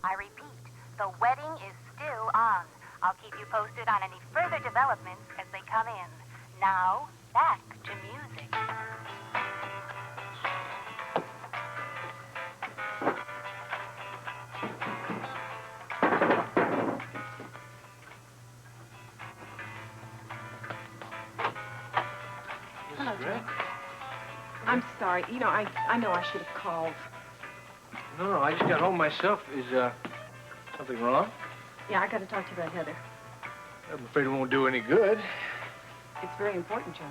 I repeat, the wedding is still on. I'll keep you posted on any further developments as they come in. Now, back to music. Hello, Joe. I'm sorry. You know, I know I should have called. No, I just got home myself. Is, something wrong? Yeah, I got to talk to you about Heather. I'm afraid it won't do any good. It's very important, Joe.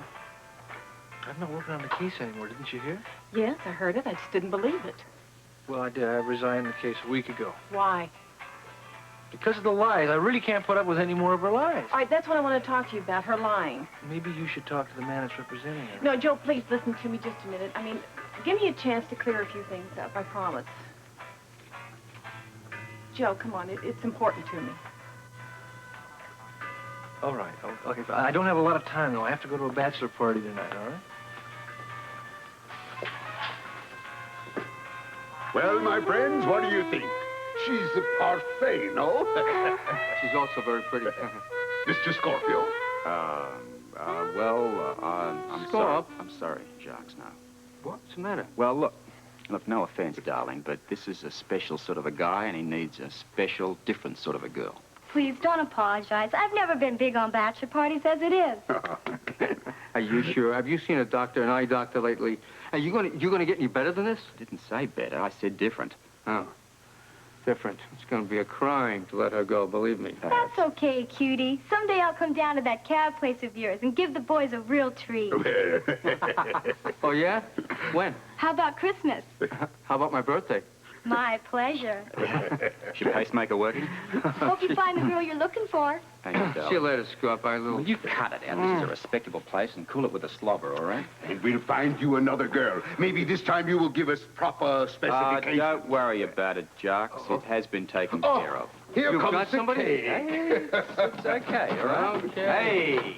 I'm not working on the case anymore, didn't you hear? Yes, I heard it. I just didn't believe it. Well, I did. I resigned the case a week ago. Why? Because of the lies. I really can't put up with any more of her lies. All right, that's what I want to talk to you about, her lying. Maybe you should talk to the man that's representing her. No, Joe, please listen to me just a minute. I mean, give me a chance to clear a few things up, I promise. Joe, come on, it's important to me. All right. Okay. I don't have a lot of time, though. I have to go to a bachelor party tonight, all right? Well, my friends, what do you think? She's a parfait, no? She's also very pretty. Mr. Scorpio. I'm sorry. I'm sorry, Jacques, now. What's the matter? Well, look, no offense, darling, but this is a special sort of a guy, and he needs a special, different sort of a girl. Please, don't apologize. I've never been big on bachelor parties as it is. Are you sure? Have you seen a doctor, an eye doctor lately? Are you gonna get any better than this? I didn't say better. I said different. Oh, different. It's gonna be a crime to let her go, believe me. That's okay, cutie. Someday I'll come down to that cab place of yours and give the boys a real treat. Oh, yeah? When? How about Christmas? How about my birthday? My pleasure. Is your pacemaker working? Hope you find the girl you're looking for. Thank you, darling. See you later, Scrub. Well, you cut it out. This is a respectable place, and cool it with a slobber, all right? And we'll find you another girl. Maybe this time you will give us proper specifications. Don't worry about it, Jacques. It has been taken care of. Here You've comes got the somebody? cake. Hey, it's okay, all right? Okay. Hey,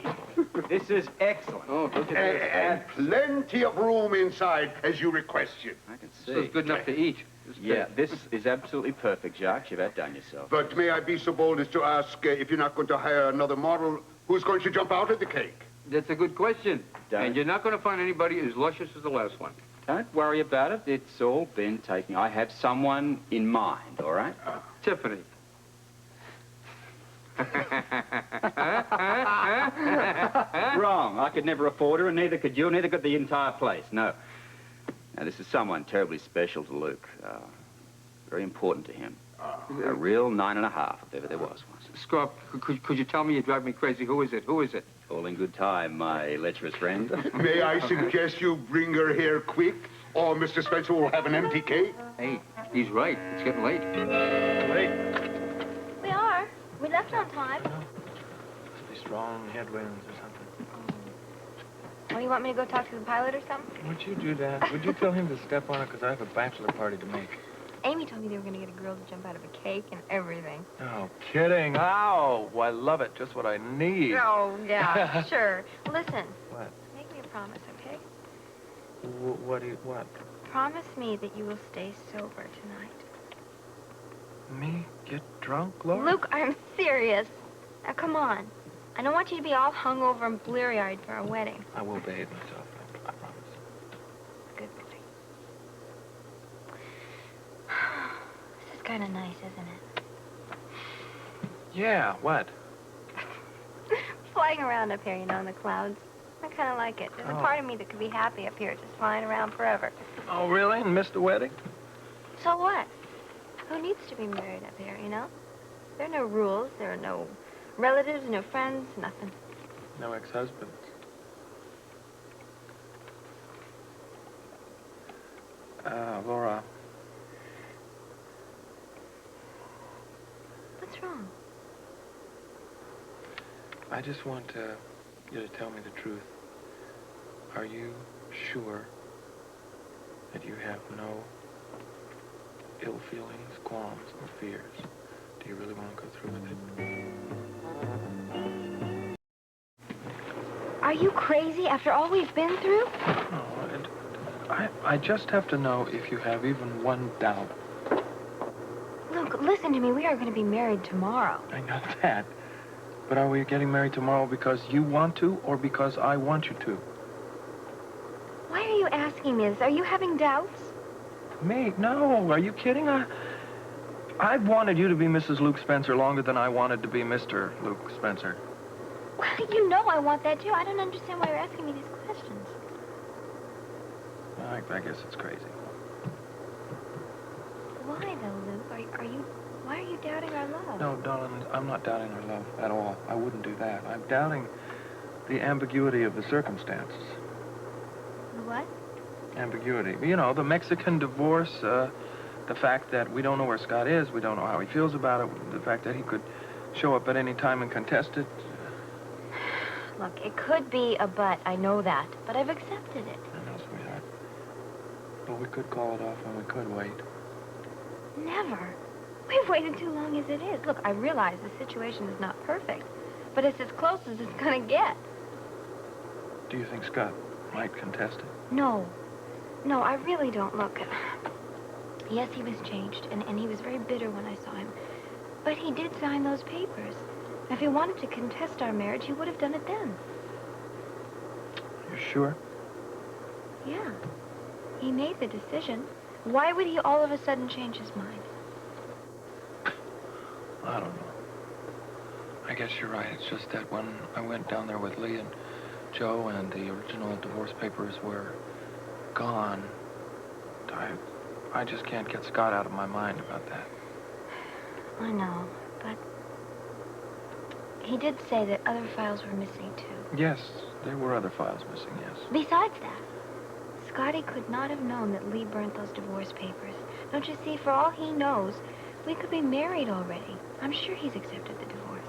this is excellent. Oh, look at this. And plenty of room inside, as you requested. I can This is see. good enough to eat. Yeah, this is absolutely perfect, Jacques. You've outdone yourself. But may I be so bold as to ask, if you're not going to hire another model, who's going to jump out of the cake? That's a good question. Don't. And you're not going to find anybody as luscious as the last one. Don't worry about it. It's all been taken. I have someone in mind, all right? Tiffany. Wrong. I could never afford her, and neither could you, neither could the entire place. No. Now, this is someone terribly special to Luke. Very important to him. A real 9.5, if ever there was one. Scrub, could you tell me? You drive me crazy. Who is it? Who is it? All in good time, my lecherous friend. May I suggest you bring her here quick, or Mr. Spencer will have an empty cake? Hey, he's right. It's getting late. We are. We left on time. Must be strong headwinds or something. Well, you want me to go talk to the pilot or something? Would you do that? Would you tell him to step on it? Because I have a bachelor party to make. Amy told me they were going to get a girl to jump out of a cake and everything. No kidding. Ow. I love it. Just what I need. Oh, yeah, sure. Listen. What? Make me a promise, okay? What? Promise me that you will stay sober tonight. Me? Get drunk, Laura? Luke, I'm serious. Now, come on. I don't want you to be all hungover and bleary-eyed for our wedding. I will behave myself. I promise. Good boy. This is kind of nice, isn't it? Yeah, what? Flying around up here, you know, in the clouds. I kind of like it. There's a part of me that could be happy up here, just flying around forever. Oh, really? And missed the wedding? So what? Who needs to be married up here, you know? There are no rules. There are no relatives, no friends, nothing. No ex-husbands. Laura. What's wrong? I just want you to tell me the truth. Are you sure that you have no ill feelings, qualms, or fears? Do you really want to go through with it? Are you crazy after all we've been through? No, I just have to know if you have even one doubt. Luke, Look, listen to me. We are going to be married tomorrow. I know that. But are we getting married tomorrow because you want to or because I want you to? Why are you asking me this? Are you having doubts? Me? No. Are you kidding? I've wanted you to be Mrs. Luke Spencer longer than I wanted to be Mr. Luke Spencer. Well, you know I want that, too. I don't understand why you're asking me these questions. I guess it's crazy. Why, though, Luke? Why are you doubting our love? No, darling, I'm not doubting our love at all. I wouldn't do that. I'm doubting the ambiguity of the circumstances. The what? Ambiguity. You know, the Mexican divorce, the fact that we don't know where Scott is, we don't know how he feels about it, the fact that he could show up at any time and contest it. Look, it could be a but, I know that, but I've accepted it. I know, sweetheart. But we could call it off and we could wait. Never. We've waited too long as it is. Look, I realize the situation is not perfect, but it's as close as it's gonna get. Do you think Scott might contest it? No. No, I really don't. Look, yes, he was changed, and he was very bitter when I saw him. But he did sign those papers. If he wanted to contest our marriage, he would have done it then. You're sure? Yeah. He made the decision. Why would he all of a sudden change his mind? I don't know. I guess you're right. It's just that when I went down there with Lee and Joe and the original divorce papers were gone, I just can't get Scott out of my mind about that. I know, but he did say that other files were missing, too. Yes, there were other files missing, yes. Besides that, Scotty could not have known that Lee burnt those divorce papers. Don't you see, for all he knows, we could be married already. I'm sure he's accepted the divorce.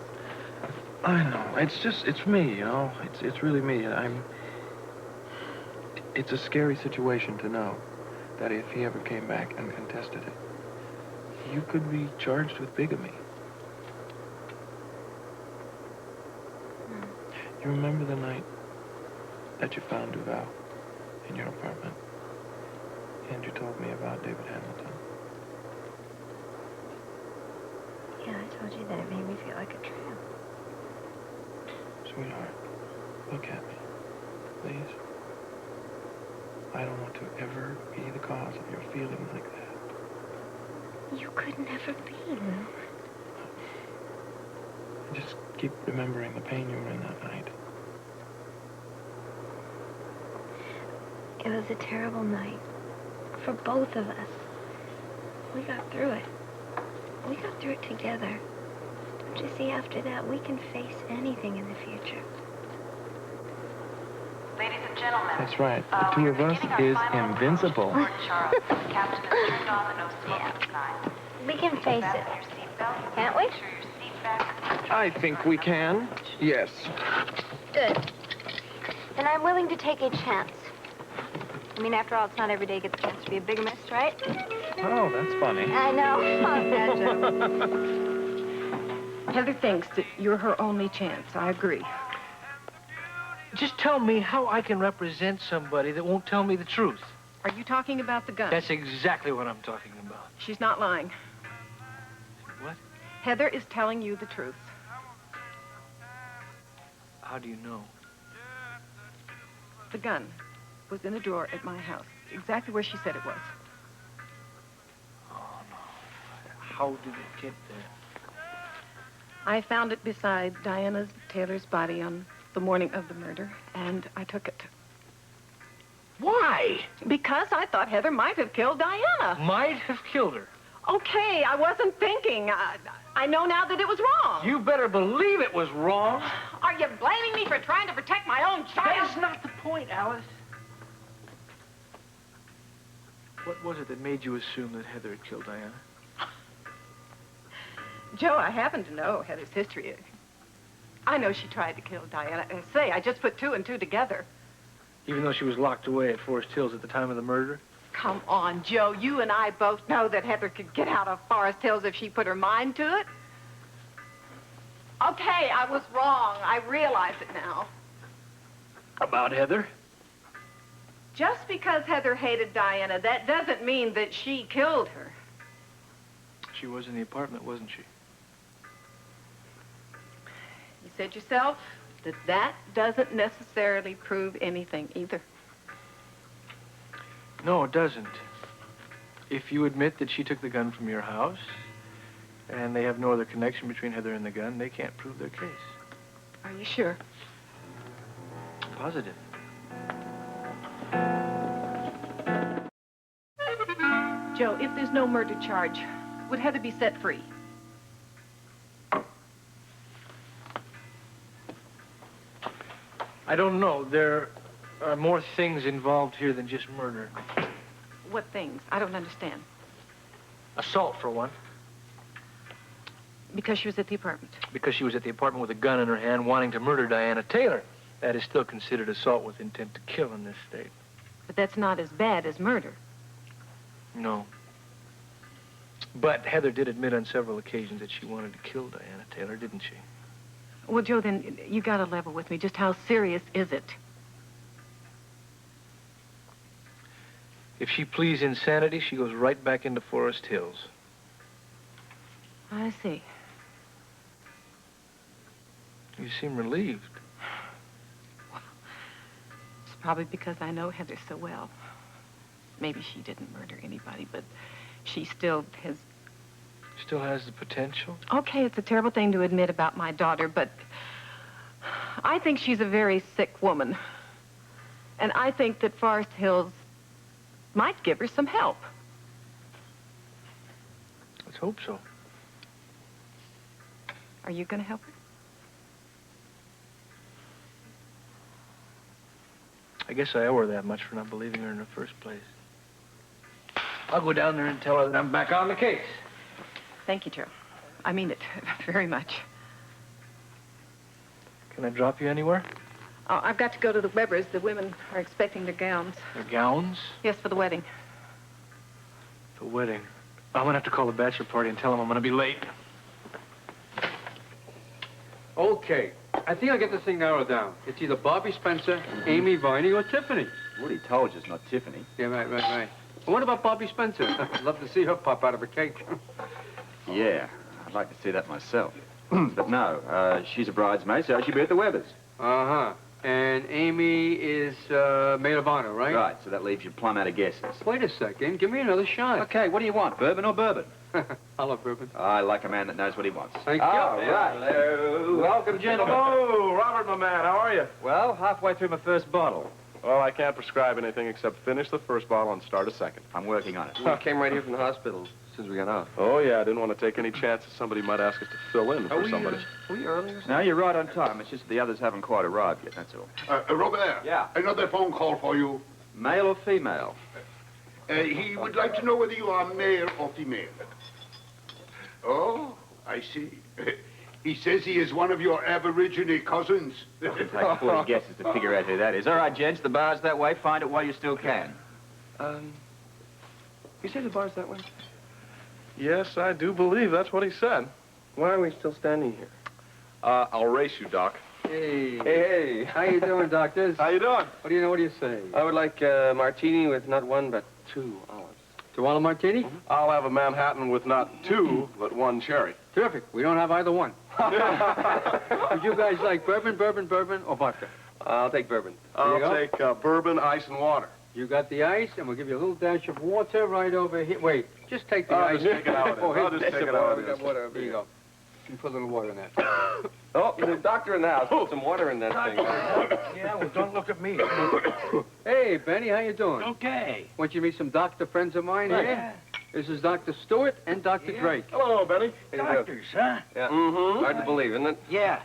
I know. It's me, you know. It's really me. It's a scary situation to know that if he ever came back and contested it, you could be charged with bigamy. You remember the night that you found Duval in your apartment and you told me about David Hamilton? Yeah, I told you that it made me feel like a tramp. Sweetheart, look at me, please. I don't want to ever be the cause of your feeling like that. You could never be, Lou. Just keep remembering the pain you were in that night. It was a terrible night for both of us. We got through it. We got through it together. Don't you see, after that, we can face anything in the future. Ladies and gentlemen. That's right. The two of us is invincible. We can face it. Can't we? I think we can. Yes. Good. And I'm willing to take a chance. I mean, after all, it's not every day you get the chance to be a bigamist, right? Oh, that's funny. I know. Oh, Joe. Heather thinks that you're her only chance. I agree. Just tell me how I can represent somebody that won't tell me the truth. Are you talking about the gun? That's exactly what I'm talking about. She's not lying. What? Heather is telling you the truth. How do you know? The gun was in the drawer at my house, exactly where she said it was. Oh, no. How did it get there? I found it beside Diana Taylor's body on the morning of the murder, and I took it. Why? Because I thought Heather might have killed Diana. Might have killed her. Okay, I wasn't thinking. I know now that it was wrong. You better believe it was wrong. Are you blaming me for trying to protect my own child? That is not the point, Alice. What was it that made you assume that Heather had killed Diana? Joe, I happen to know Heather's history. I know she tried to kill Diana. I just put two and two together. Even though she was locked away at Forest Hills at the time of the murder? Come on, Joe. You and I both know that Heather could get out of Forest Hills if she put her mind to it. Okay, I was wrong. I realize it now. About Heather? Just because Heather hated Diana, that doesn't mean that she killed her. She was in the apartment, wasn't she? You said yourself that that doesn't necessarily prove anything either. No, it doesn't. If you admit that she took the gun from your house, and they have no other connection between Heather and the gun, they can't prove their case. Are you sure? Positive. Joe, if there's no murder charge, would Heather be set free? I don't know. There are more things involved here than just murder. What things? I don't understand. Assault, for one. Because she was at the apartment. Because she was at the apartment with a gun in her hand wanting to murder Diana Taylor. That is still considered assault with intent to kill in this state. But that's not as bad as murder. No. But Heather did admit on several occasions that she wanted to kill Diana Taylor, didn't she? Well, Joe, then you got to level with me. Just how serious is it? If she pleads insanity, she goes right back into Forest Hills. I see. You seem relieved. It's probably because I know Heather so well. Maybe she didn't murder anybody, but she still has... Still has the potential? Okay, it's a terrible thing to admit about my daughter, but I think she's a very sick woman. And I think that Forest Hills might give her some help. Let's hope so. Are you going to help her? I guess I owe her that much for not believing her in the first place. I'll go down there and tell her that I'm back on the case. Thank you, Joe. I mean it very much. Can I drop you anywhere? Oh, I've got to go to the Webbers. The women are expecting their gowns. Their gowns? Yes, for the wedding. The wedding. I'm going to have to call the bachelor party and tell them I'm going to be late. Okay. I think I'll get this thing narrowed down. It's either Bobby Spencer, Amy Viney, or Tiffany. Woody told you it's not Tiffany. Yeah, right. Well, what about Bobby Spencer? I'd love to see her pop out of a cake. Yeah, I'd like to see that myself. But no, she's a bridesmaid, so she'll be at the Webbers. Uh-huh. And Amy is maid of honor, right? Right, so that leaves you plumb out of guesses. Wait a second. Give me another shot. Okay, what do you want, bourbon or bourbon? I love bourbon. I like a man that knows what he wants. Thank you. All right. Hello. Welcome, gentlemen. Hello, Robert, my man. How are you? Well, halfway through my first bottle. Well, I can't prescribe anything except finish the first bottle and start a second. I'm working on it. We came right here from the hospital as soon as we got out. Oh, yeah, I didn't want to take any chances somebody might ask us to fill in for somebody. Are we early or something? No, you're right on time. It's just the others haven't quite arrived yet, that's all. Robert. Yeah? Another phone call for you. Male or female? He would like to know whether you are male or female. Oh, I see. He says he is one of your Aborigine cousins. It'll take 40 guesses to figure out who that is. All right, gents, the bar's that way. Find it while you still can. You say the bar's that way? Yes, I do believe that's what he said. Why are we still standing here? I'll race you, Doc. Hey. Hey. How you doing, doctors? How you doing? What do you say? I would like a martini with not one, but 2 olives. Do you want a martini? I'll have a Manhattan with not 2, but 1 cherry. Terrific. We don't have either one. Would you guys like bourbon, or vodka? I'll take bourbon. I'll take bourbon, ice, and water. You got the ice, and we'll give you a little dash of water right over here. Wait, just take the ice. Just take it out. I'll just take it out. We got water over here. You go. You put a little water in that. Oh, there's a doctor in the house. Put some water in that thing. Yeah, well, don't look at me. Hey, Benny, how you doing? Okay. Want you to meet some doctor friends of mine here? Yeah. This is Dr. Stewart and Dr. Drake. Hello, Benny. Doctors, huh? Yeah. Mm-hmm. Hard to believe, isn't it? Yeah.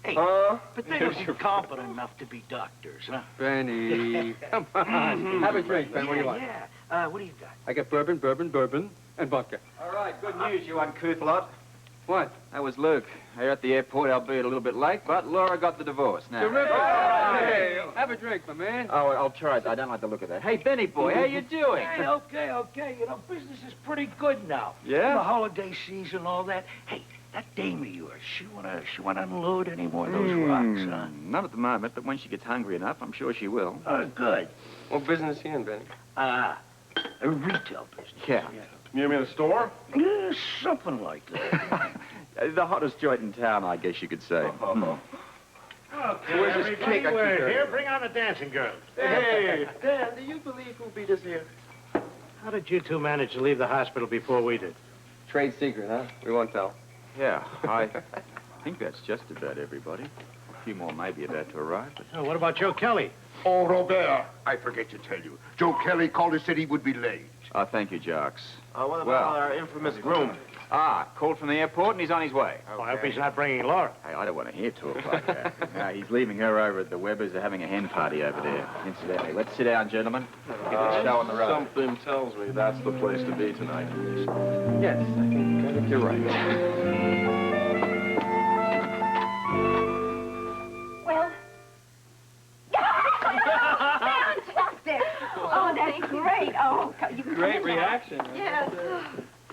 Hey, but they don't seem competent enough to be doctors, huh? Benny, come on. Have a drink, Ben. What do you want? Yeah. What do you got? I got bourbon, and vodka. All right, good news, you uncouth lot. What? That was Luke. Here at the airport, albeit a little bit late, but Laura got the divorce. Now. Terrific. Hey. Have a drink, my man. Oh, I'll try it. I don't like the look of that. Hey, Benny boy, how you doing? Hey, okay. You know, business is pretty good now. Yeah? The holiday season, all that. Hey, that dame of yours, she wanna unload any more of those rocks, huh? Not at the moment, but when she gets hungry enough, I'm sure she will. Oh, good. What business you in, Benny? A retail business. Yeah. You mean a store? Yeah, something like that. The hottest joint in town, I guess you could say. Okay, Where's this everybody, cake I keep we're hearing? here. Bring on the dancing girls. Hey, Dan, do you believe who beat us here? How did you two manage to leave the hospital before we did? Trade secret, huh? We won't tell. Yeah, I think that's just about everybody. A few more may be about to arrive, but... Oh, what about Joe Kelly? Oh, Robert, I forget to tell you. Joe Kelly called and said he would be late. Thank you, Jocks. What about Well. our infamous groom? Called from the airport and he's on his way. Oh, I hope he's not bringing Laura. Hey, I don't want to hear talk like that. No, he's leaving her over at the Webbers. They're having a hen party over there. Incidentally, let's sit down, gentlemen. Get the show on the road. Something tells me that's the place to be tonight. Yes, I think you're right. Well. Fantastic! Oh, that's great. Oh, you can Great come in now. reaction. Yes.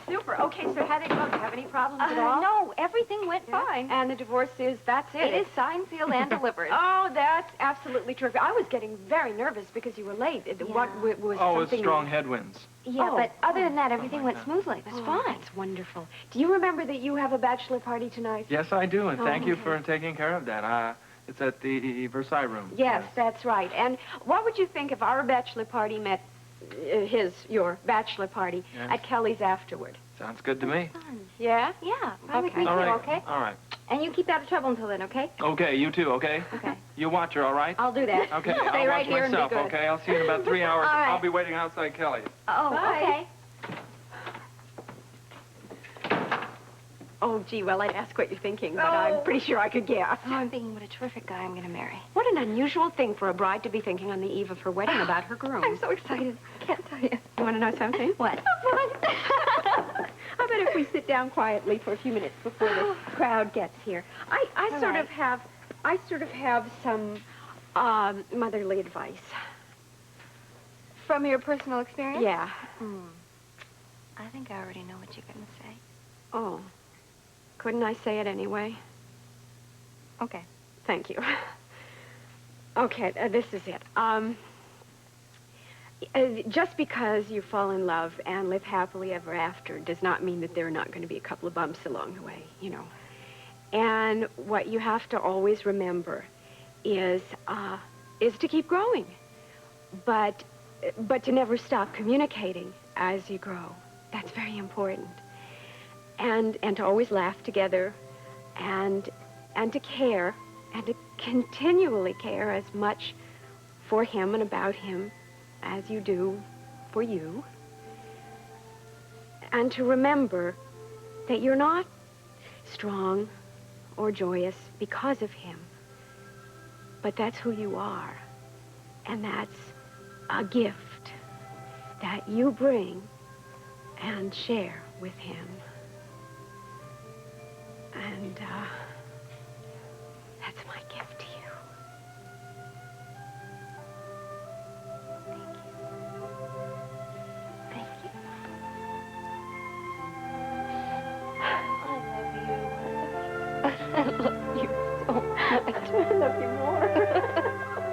Super. Okay, so how did it go? Do you have any problems at all? No, everything went fine. And the divorce is, that's it? It is signed, sealed, and delivered. Oh, that's absolutely terrific. I was getting very nervous because you were late. What was Oh, it's something... strong headwinds. Yeah, Oh. but other than that, everything went God. smoothly. It was Oh, fine. that's wonderful. Do you remember that you have a bachelor party tonight? Yes, I do, and thank you okay. for taking care of that. It's at the Versailles room. Yes, that's right. And what would you think if our bachelor party met your bachelor party Yes. at Kelly's afterward? Sounds good to me. Yeah, fine with me All too, right. okay? All right. And you keep out of trouble until then, okay? Okay, you too, okay? Okay. You watch her, all right? I'll do that. Okay, Stay I'll right watch here myself, and be good. okay? I'll see you in about 3 hours. All right. I'll be waiting outside Kelly's. Oh, Bye. okay. Oh, gee, well, I'd ask what you're thinking, but I'm pretty sure I could guess. Oh, I'm thinking what a terrific guy I'm going to marry. What an unusual thing for a bride to be thinking on the eve of her wedding about her groom. I'm so excited. Can't tell you. You want to know something? What? How about if we sit down quietly for a few minutes before the crowd gets here? I All sort right. of have some motherly advice. From your personal experience? Yeah. I think I already know what you're going to say. Oh. Couldn't I say it anyway? Okay. Thank you. Okay, this is it. Just because you fall in love and live happily ever after does not mean that there are not going to be a couple of bumps along the way, you know. And what you have to always remember is to keep growing, but to never stop communicating as you grow. That's very important. And to always laugh together, and to care, and to continually care as much for him and about him as you do for you. And to remember that you're not strong or joyous because of him, but that's who you are. And that's a gift that you bring and share with him. And, that's my gift to you. Thank you. I love you so much. I love you more.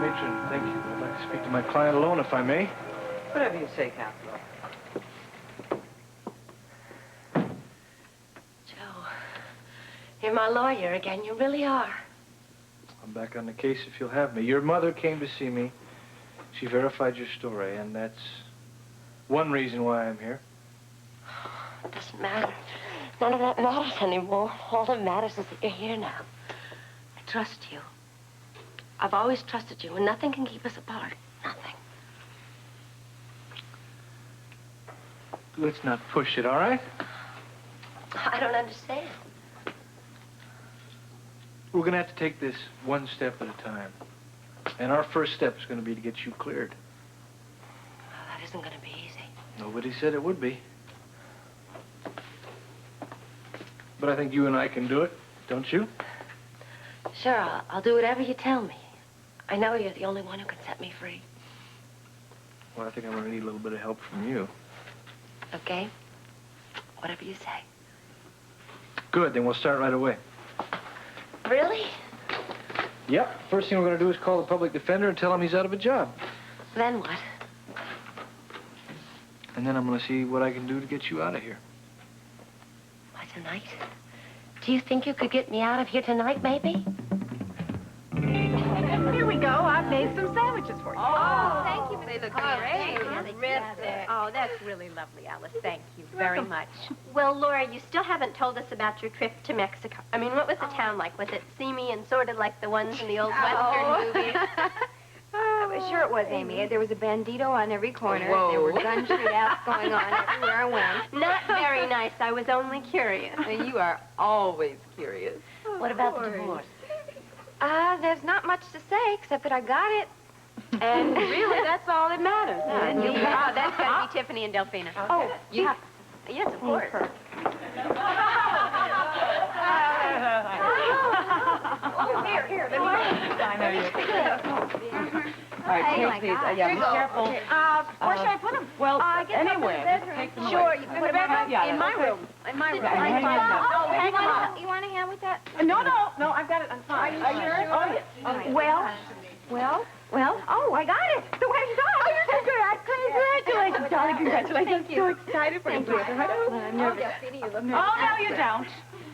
Matron, thank you. I'd like to speak to my client alone, if I may. Whatever you say, Counselor. Joe, you're my lawyer again. You really are. I'm back on the case if you'll have me. Your mother came to see me. She verified your story, and that's one reason why I'm here. It doesn't matter. None of that matters anymore. All that matters is that you're here now. I trust you. I've always trusted you, and nothing can keep us apart. Nothing. Let's not push it, all right? I don't understand. We're going to have to take this one step at a time. And our first step is going to be to get you cleared. Well, that isn't going to be easy. Nobody said it would be. But I think you and I can do it, don't you? Sure, I'll do whatever you tell me. I know you're the only one who can set me free. Well, I think I'm going to need a little bit of help from you. Okay? Whatever you say. Good, then we'll start right away. Really? Yep. First thing we're going to do is call the public defender and tell him he's out of a job. Then what? And then I'm going to see what I can do to get you out of here. Why, tonight? Do you think you could get me out of here tonight, maybe? Here we go. I've made some sandwiches for you. Oh, thank you. They look great. Terrific. Oh, that's really lovely, Alice. Thank you very much. Well, Laura, you still haven't told us about your trip to Mexico. I mean, what was the town like? Was it seamy and sort of like the ones in the old Western movies? Sure it was, Amy. There was a bandito on every corner. Whoa. There were gun shootouts going on everywhere I went. Not very nice. I was only curious. You are always curious. What about the divorce? There's not much to say except that I got it. And really, that's all that matters. That's got to be Tiffany and Delphina. Oh, you have... Yes, of course. Here, let me... I know you. All right, take these. Yeah, be careful. Where should I put them? Well, I guess anywhere. Take them Sure, away. you can put them in my room. In my room. Hang on. You want a hand with that? No, I've got it. I'm fine. Are you sure? Oh, yes. Well, oh, I got it. The wedding's on. Oh, you're so good. Congratulations, darling. Congratulations. I'm so excited for you. I'm nervous. Oh, no, you don't.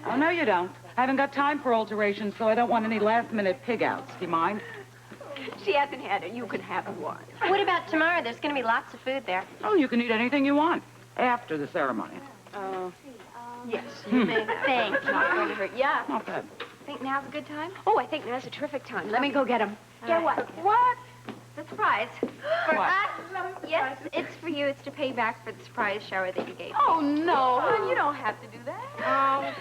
Oh, no, you don't. I haven't got time for alterations, so I don't want any last-minute pig-outs. Do you mind? She hasn't had it. You can have one. What about tomorrow? There's going to be lots of food there. Oh, you can eat anything you want after the ceremony. Yes. Thanks. Not going to hurt. Yeah. Not bad. Think now's a good time? Oh, I think now's a terrific time. Let me go get them. Get what? What? The surprise. For What? us? Yes, it's for you. It's to pay back for the surprise shower that you gave me. Oh, no. Oh, you don't have to do that.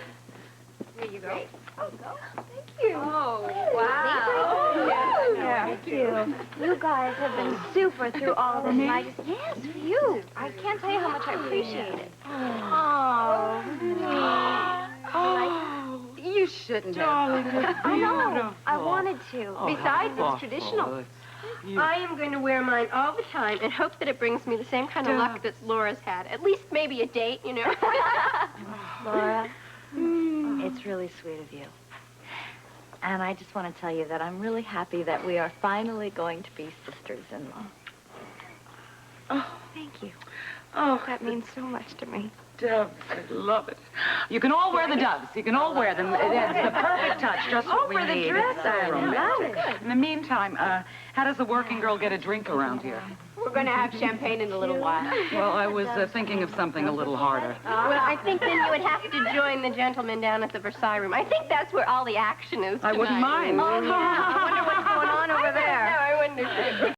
Here you go. Oh, go. Thank you. Oh, wow. Yeah. Thank you. You guys have been super through all this. And I just... Yes, for you. I can't tell you how much I appreciate it. Oh, You shouldn't darling, have. I know. I wanted to. Besides, it's traditional. I am going to wear mine all the time and hope that it brings me the same kind of luck that Laura's had. At least maybe a date, you know. Laura, it's really sweet of you. And I just want to tell you that I'm really happy that we are finally going to be sisters-in-law. Oh, thank you. Oh, that means so much to me. Doves, I love it. You can all wear the doves. You can all wear them. It's the perfect touch, just what we for the need. dress, It's so I romantic. love it. In the meantime, how does a working girl get a drink around here? We're going to have champagne in a little while. Well, I was thinking of something a little harder. Well, I think then you would have to join the gentlemen down at the Versailles room. I think that's where all the action is tonight. I wouldn't mind. Oh, yeah. I wonder what's going on over there. I wonder, too.